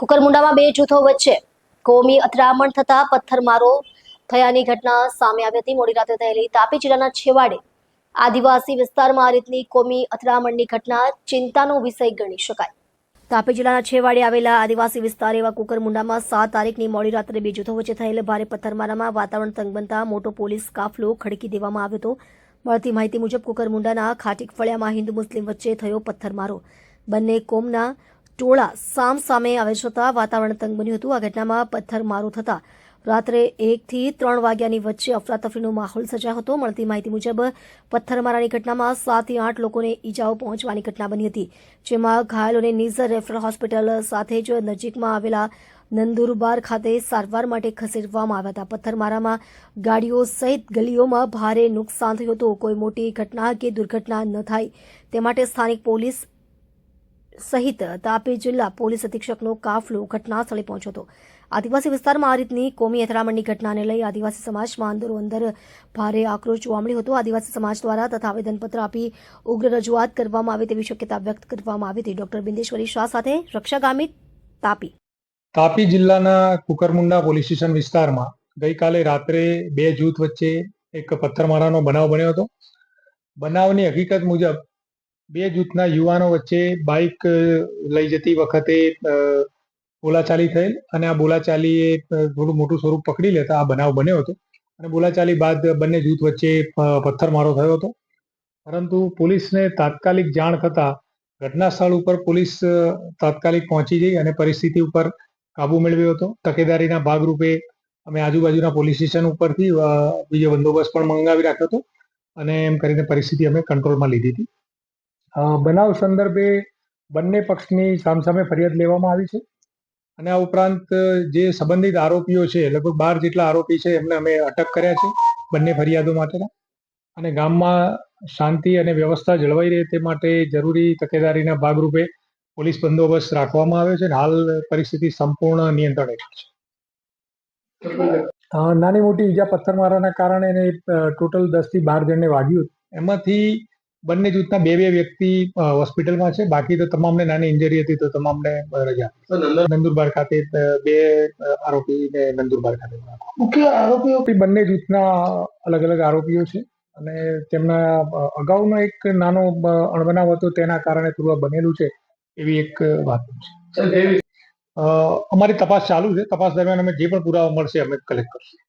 કુકરમુંડામાં બે જૂથો વચ્ચે કોમી અથડામણ થતા પથ્થરમારો થયાની ઘટના સામે આવી હતી. મોડી રાત્રે થયેલી તાપી જિલ્લાના છેવાડે આદિવાસી વિસ્તારમાં આ રીતની કોમી અથડામણની ઘટના ચિંતાનો વિષય ગણી શકાય. તાપી જિલ્લાના છેવાડે આવેલા આદિવાસી વિસ્તાર એવા કુકરમુંડામાં 7 તારીખની મોડી રાત્રે બે જૂથો વચ્ચે થયેલ ભારે પથ્થરમારામાં વાતાવરણ તંગ બનતા મોટો પોલીસ કાફલો ખડકી દેવામાં આવ્યો હતો. મળતી માહિતી મુજબ કુકરમુંડાના ખાટીક ફળિયામાં હિન્દુ મુસ્લિમ વચ્ચે થયો પથ્થરમારો. બંને કોમના ટોળા સામ સામે આવે છતાં વાતાવરણ તંગ બન્યું હતું. આ ઘટનામાં પથ્થરમારો થતા રાત્રે 1 થી 3 વાગ્યાની વચ્ચે અફરાતફરીનો માહોલ સર્જાયો હતો. મળતી માહિતી મુજબ પથ્થરમારાની ઘટનામાં 7 થી 8 લોકોને ઈજાઓ પહોંચવાની ઘટના બની હતી, જેમાં ઘાયલોને નિઝર રેફરલ હોસ્પિટલ સાથે જ નજીકમાં આવેલા નંદુરબાર ખાતે સારવાર માટે ખસેડવામાં આવ્યા હતા. પથ્થરમારામાં ગાડીઓ સહિત ગલીઓમાં ભારે નુકસાન થયું હતું. કોઈ મોટી ઘટના કે દુર્ઘટના ન થાય તે માટે સ્થાનિક પોલીસ સહિત તાપી જિલ્લા પોલીસ અધિક્ષકનો કાફલો ઘટના સ્થળે પહોંચ્યો હતો. આદિવાસી વિસ્તારમાં આ રીતની કોમી અથડામણની ઘટનાને લઈ આદિવાસી સમાજમાં અંદરો-અંદર ભારે આક્રોશ જોવા મળ્યો હતો. આદિવાસી સમાજ દ્વારા તથા આવેદનપત્ર આપી ઉગ્ર રજૂઆત કરવામાં આવે તેવી શક્યતા વ્યક્ત કરવામાં આવી હતી. ડોક્ટર બિંદેશ્વરી શાહ સાથે રક્ષા ગામિત, તાપી. તાપી જિલ્લાના કુકરમુંડા પોલીસ સ્ટેશન વિસ્તારમાં ગઈકાલે રાત્રે બે જૂથ વચ્ચે એક પથ્થરમારાનો બનાવ બન્યો હતો. બનાવની હકીકત મુજબ બે જૂથના યુવાનો વચ્ચે બાઇક લઈ જતી વખતે બોલાચાલી થયેલ અને આ બોલાચાલીએ થોડું મોટું સ્વરૂપ પકડી લેતા આ બનાવ બન્યો હતો અને બોલાચાલી બાદ બંને જૂથ વચ્ચે પથ્થરમારો થયો હતો. પરંતુ પોલીસને તાત્કાલિક જાણ થતાં ઘટના સ્થળ ઉપર પોલીસ તાત્કાલિક પહોંચી ગઈ અને પરિસ્થિતિ ઉપર કાબુ મેળવ્યો હતો. તકેદારીના ભાગરૂપે અમે આજુબાજુના પોલીસ સ્ટેશન ઉપરથી બીજો બંદોબસ્ત પણ મંગાવી રાખ્યો હતો અને એમ કરીને પરિસ્થિતિ અમે કંટ્રોલમાં લીધી હતી. બનાવ સંદર્ભે બંને પક્ષની સામસામે ફરિયાદ લેવામાં આવી છે અને આ ઉપરાંત જે સંબંધિત આરોપીઓ છે, લગભગ 12 જેટલા આરોપી છે, એમને અમે અટક કર્યા છે બંને ફરિયાદો માટેના. અને ગામમાં શાંતિ અને વ્યવસ્થા જળવાઈ રહે તે માટે જરૂરી તકેદારીના ભાગરૂપે પોલીસ બંદોબસ્ત રાખવામાં આવ્યો છે અને હાલ પરિસ્થિતિ સંપૂર્ણ નિયંત્રણ હેઠળ છે. નાની મોટી ઈજા પથ્થરમારાના કારણે એને ટોટલ 10 થી 12 જણને વાગ્યું. એમાંથી બંને જૂથના બે વ્યક્તિ હોસ્પિટલમાં છે, બાકી તો તમામને નાની ઇન્જરી હતી તો તમામને રજા. નંદુરબાર ખાતે બે આરોપીને નંદુરબાર ખાતે. મુખ્ય આરોપીઓ બંને જૂથના અલગ અલગ આરોપીઓ છે અને તેમના અગાઉનો એક નાનો અણબનાવ હતો, તેના કારણે થોડું બનેલું છે એવી એક વાત છે. અમારી તપાસ ચાલુ છે. તપાસ દરમિયાન અમે જે પણ પુરાવા મળશે અમે કલેક્ટ કરશું.